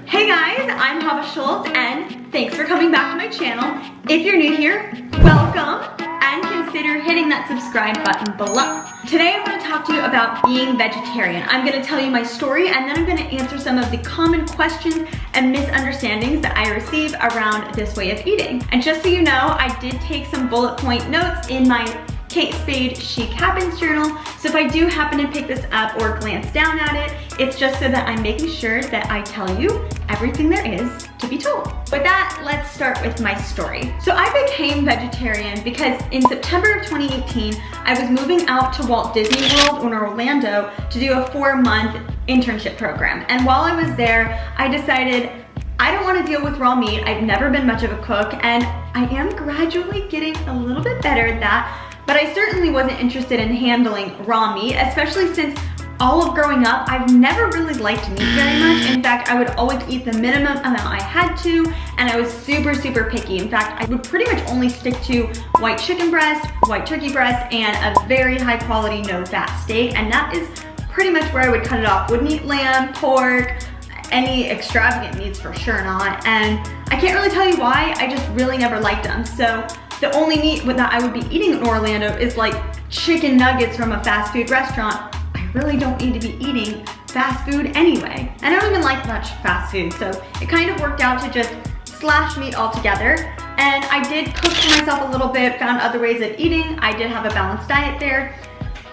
Hey guys, I'm Hava Schultz and thanks for coming back to my channel. If you're new here, welcome and consider hitting that subscribe button below. Today I'm going to talk to you about being vegetarian. I'm going to tell you my story and then I'm going to answer some of the common questions and misunderstandings that I receive around this way of eating. And just so you know, I did take some bullet point notes in my Kate Spade Chic Happens journal, so if I do happen to pick this up or glance down at it, it's just so that I'm making sure that I tell you everything there is to be told. With that, let's start with my story. So I became vegetarian because in September of 2018, I was moving out to Walt Disney World in Orlando to do a 4-month internship program. And while I was there, I decided I don't want to deal with raw meat. I've never been much of a cook, and I am gradually getting a little bit better at that. But I certainly wasn't interested in handling raw meat, especially since all of growing up, I've never really liked meat very much. In fact, I would always eat the minimum amount I had to, and I was super picky. In fact, I would pretty much only stick to white chicken breast, white turkey breast, and a very high quality no-fat steak, and that is pretty much where I would cut it off. Wouldn't eat lamb, pork, any extravagant meats for sure not, and I can't really tell you why, I just really never liked them. So the only meat that I would be eating in Orlando is like chicken nuggets from a fast food restaurant. I really don't need to be eating fast food anyway. And I don't even like much fast food, so it kind of worked out to just slash meat altogether. And I did cook for myself a little bit, found other ways of eating. I did have a balanced diet there.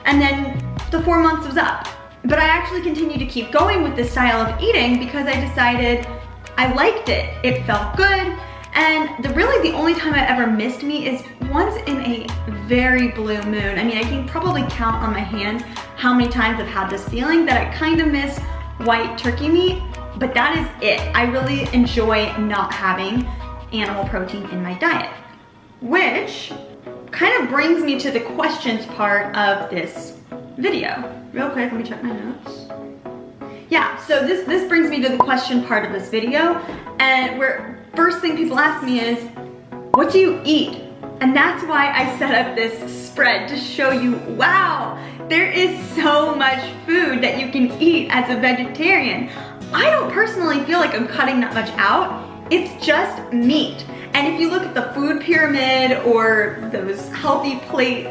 And then the 4 months was up. But I actually continued to keep going with this style of eating because I decided I liked it. It felt good. And really the only time I ever missed meat is once in a very blue moon. I mean, I can probably count on my hand how many times I've had this feeling that I kind of miss white turkey meat, but that is it. I really enjoy not having animal protein in my diet, which kind of brings me to the questions part of this video. Real quick, let me check my notes. Yeah, so this brings me to the question part of this video, and where first thing people ask me is, what do you eat? And that's why I set up this spread to show you, wow, there is so much food that you can eat as a vegetarian. I don't personally feel like I'm cutting that much out. It's just meat. And if you look at the food pyramid or those healthy plate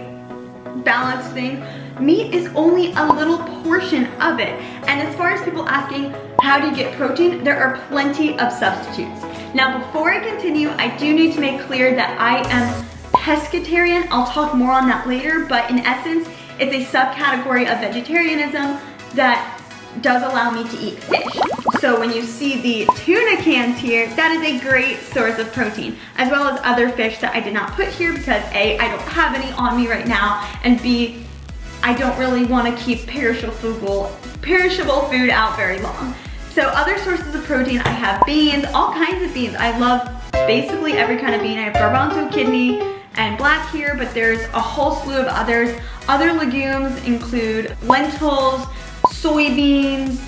balanced things, meat is only a little portion of it. And as far as people asking, how do you get protein? There are plenty of substitutes. Now, before I continue, I do need to make clear that I am pescatarian. I'll talk more on that later, but in essence, it's a subcategory of vegetarianism that does allow me to eat fish. So when you see the tuna cans here, that is a great source of protein, as well as other fish that I did not put here because A, I don't have any on me right now, and B, I don't really want to keep perishable food out very long. So other sources of protein, I have beans, all kinds of beans. I love basically every kind of bean. I have garbanzo, kidney, and black here, but there's a whole slew of others. Other legumes include lentils, soybeans,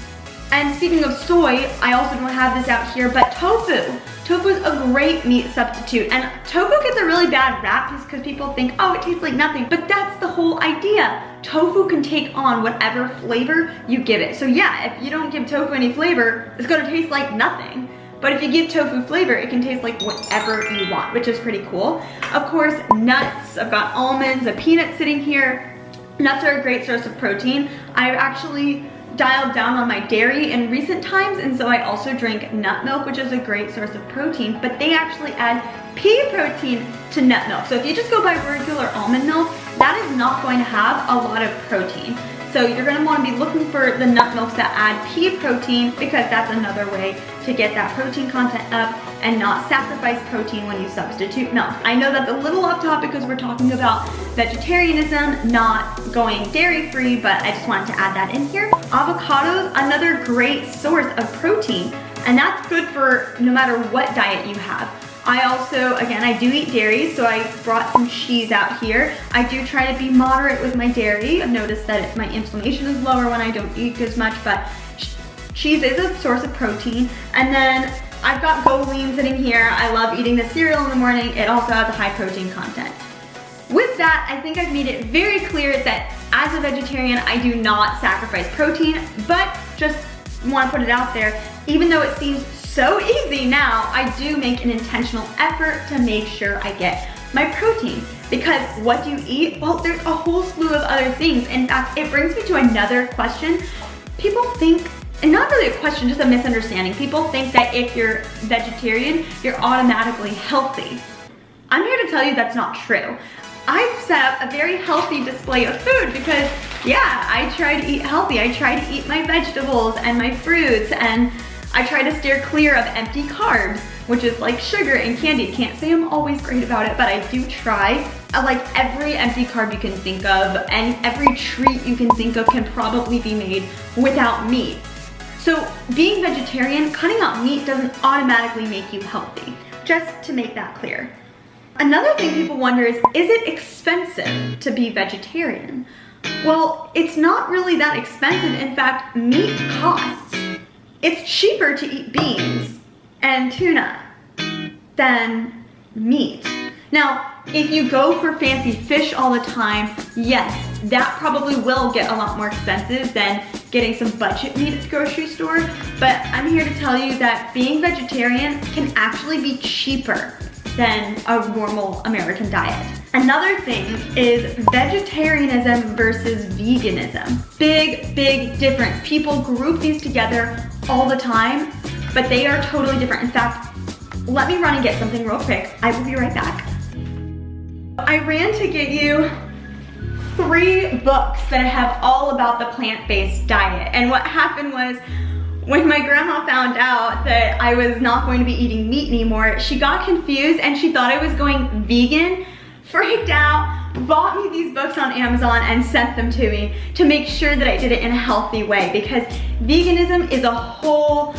and speaking of soy, I also don't have this out here, but tofu. Tofu is a great meat substitute, and tofu gets a really bad rap just because people think, oh, it tastes like nothing, but that's the whole idea. Tofu can take on whatever flavor you give it. So yeah, if you don't give tofu any flavor, it's gonna taste like nothing. But if you give tofu flavor, it can taste like whatever you want, which is pretty cool. Of course, nuts. I've got almonds, a peanut sitting here. Nuts are a great source of protein. I've actually dialed down on my dairy in recent times, and so I also drink nut milk, which is a great source of protein, but they actually add pea protein to nut milk. So if you just go by regular almond milk, that is not going to have a lot of protein. So you're gonna wanna be looking for the nut milks that add pea protein because that's another way to get that protein content up and not sacrifice protein when you substitute milk. I know that's a little off topic because we're talking about vegetarianism, not going dairy-free, but I just wanted to add that in here. Avocados, another great source of protein, and that's good for no matter what diet you have. I also, again, I do eat dairy, so I brought some cheese out here. I do try to be moderate with my dairy. I've noticed that my inflammation is lower when I don't eat as much, but cheese is a source of protein. And then I've got Golean sitting here. I love eating the cereal in the morning. It also has a high protein content. With that, I think I've made it very clear that as a vegetarian, I do not sacrifice protein, but just want to put it out there, even though it seems so easy now. I do make an intentional effort to make sure I get my protein, because what do you eat? Well, there's a whole slew of other things. In fact, it brings me to another question. People think, and not really a question, just a misunderstanding. People think that if you're vegetarian, you're automatically healthy. I'm here to tell you that's not true. I've set up a very healthy display of food because, yeah, I try to eat healthy. I try to eat my vegetables and my fruits, and I try to steer clear of empty carbs, which is like sugar and candy. Can't say I'm always great about it, but I do try. Like every empty carb you can think of and every treat you can think of can probably be made without meat. So being vegetarian, cutting out meat doesn't automatically make you healthy, just to make that clear. Another thing people wonder is it expensive to be vegetarian? Well, it's not really that expensive. In fact, meat costs. It's cheaper to eat beans and tuna than meat. Now, if you go for fancy fish all the time, yes, that probably will get a lot more expensive than getting some budget meat at the grocery store. But I'm here to tell you that being vegetarian can actually be cheaper than a normal American diet. Another thing is vegetarianism versus veganism. Big, big difference. People group these together all the time, but they are totally different. In fact, let me run and get something real quick. I will be right back. I ran to get you 3 books that have all about the plant-based diet. And what happened was, when my grandma found out that I was not going to be eating meat anymore, she got confused and she thought I was going vegan, freaked out, bought me these books on Amazon and sent them to me to make sure that I did it in a healthy way, because veganism is a whole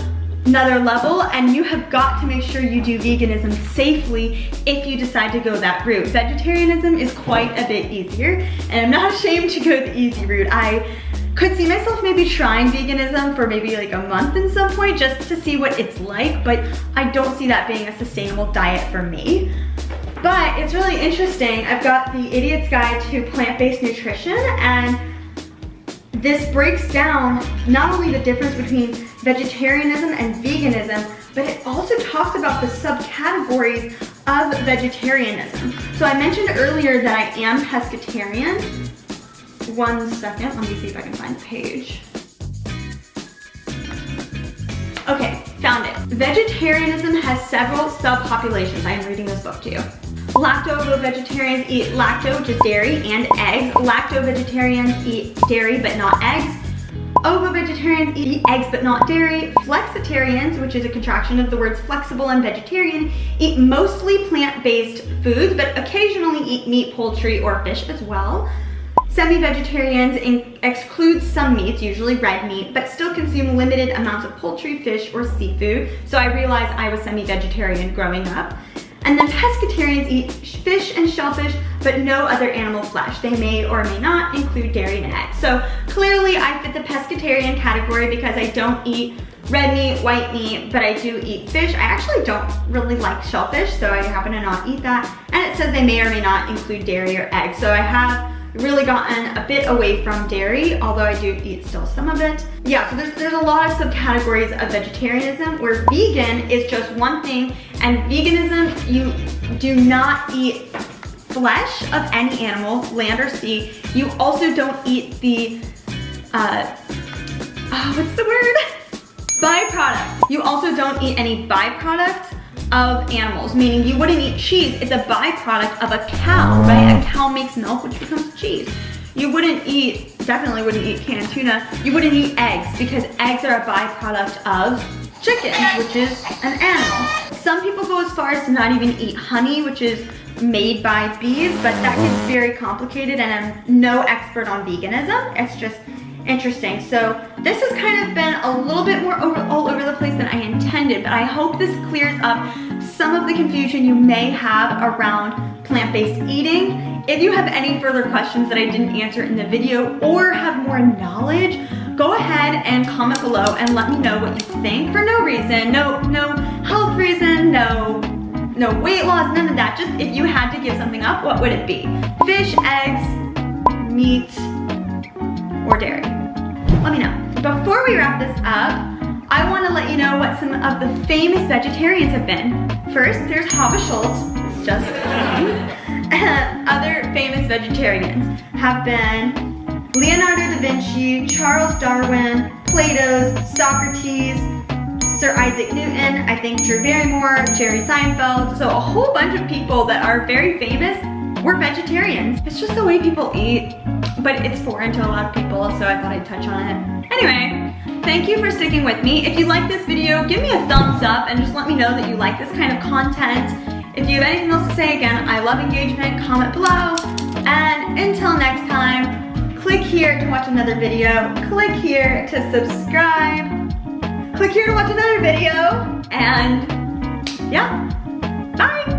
another level, and you have got to make sure you do veganism safely if you decide to go that route. Vegetarianism is quite a bit easier, and I'm not ashamed to go the easy route. I could see myself maybe trying veganism for maybe like a month at some point just to see what it's like, but I don't see that being a sustainable diet for me. But it's really interesting. I've got the Idiot's Guide to Plant-Based Nutrition, and this breaks down not only the difference between vegetarianism and veganism, but it also talks about the subcategories of vegetarianism. So I mentioned earlier that I am pescatarian. One second, let me see if I can find the page. Okay, found it. Vegetarianism has several subpopulations. I am reading this book to you. Lacto-vegetarians eat lacto, which is dairy, and eggs. Lacto-vegetarians eat dairy but not eggs. Ovo-vegetarians eat eggs but not dairy. Flexitarians, which is a contraction of the words flexible and vegetarian, eat mostly plant-based foods but occasionally eat meat, poultry, or fish as well. Semi-vegetarians exclude some meats, usually red meat, but still consume limited amounts of poultry, fish, or seafood. So I realized I was semi-vegetarian growing up. And then pescatarians eat fish and shellfish, but no other animal flesh. They may or may not include dairy and eggs. So clearly I fit the pescatarian category because I don't eat red meat, white meat, but I do eat fish. I actually don't really like shellfish, so I happen to not eat that. And it says they may or may not include dairy or eggs. So I have really gotten a bit away from dairy, although I do eat still some of it. Yeah, so there's a lot of subcategories of vegetarianism where vegan is just one thing, and veganism, you do not eat flesh of any animal, land or sea. You also don't eat the, what's the word? Byproduct. You also don't eat any byproducts of animals, meaning you wouldn't eat cheese. It's a byproduct of a cow, right? A cow makes milk, which becomes cheese. You wouldn't eat, definitely wouldn't eat canned tuna. You wouldn't eat eggs because eggs are a byproduct of chicken, which is an animal. Some people go as far as to not even eat honey, which is made by bees, but that gets very complicated, and I'm no expert on veganism. It's just interesting. So this has kind of been a little bit more all over the place than I intended, but I hope this clears up some of the confusion you may have around plant-based eating. If you have any further questions that I didn't answer in the video or have more knowledge, go ahead and comment below and let me know what you think for no reason, no health reason, no weight loss, none of that. Just if you had to give something up, what would it be? Fish, eggs, meat, or dairy? Let me know. Before we wrap this up, I want to let you know what some of the famous vegetarians have been. First, there's Hava Schultz, it's just other famous vegetarians have been Leonardo da Vinci, Charles Darwin, Plato, Socrates, Sir Isaac Newton, I think Drew Barrymore, Jerry Seinfeld. So a whole bunch of people that are very famous were vegetarians. It's just the way people eat, but it's foreign to a lot of people, so I thought I'd touch on it. Anyway, thank you for sticking with me. If you like this video, give me a thumbs up and just let me know that you like this kind of content. If you have anything else to say, again, I love engagement, comment below. And until next time, click here to watch another video, click here to subscribe, click here to watch another video, and yeah, bye!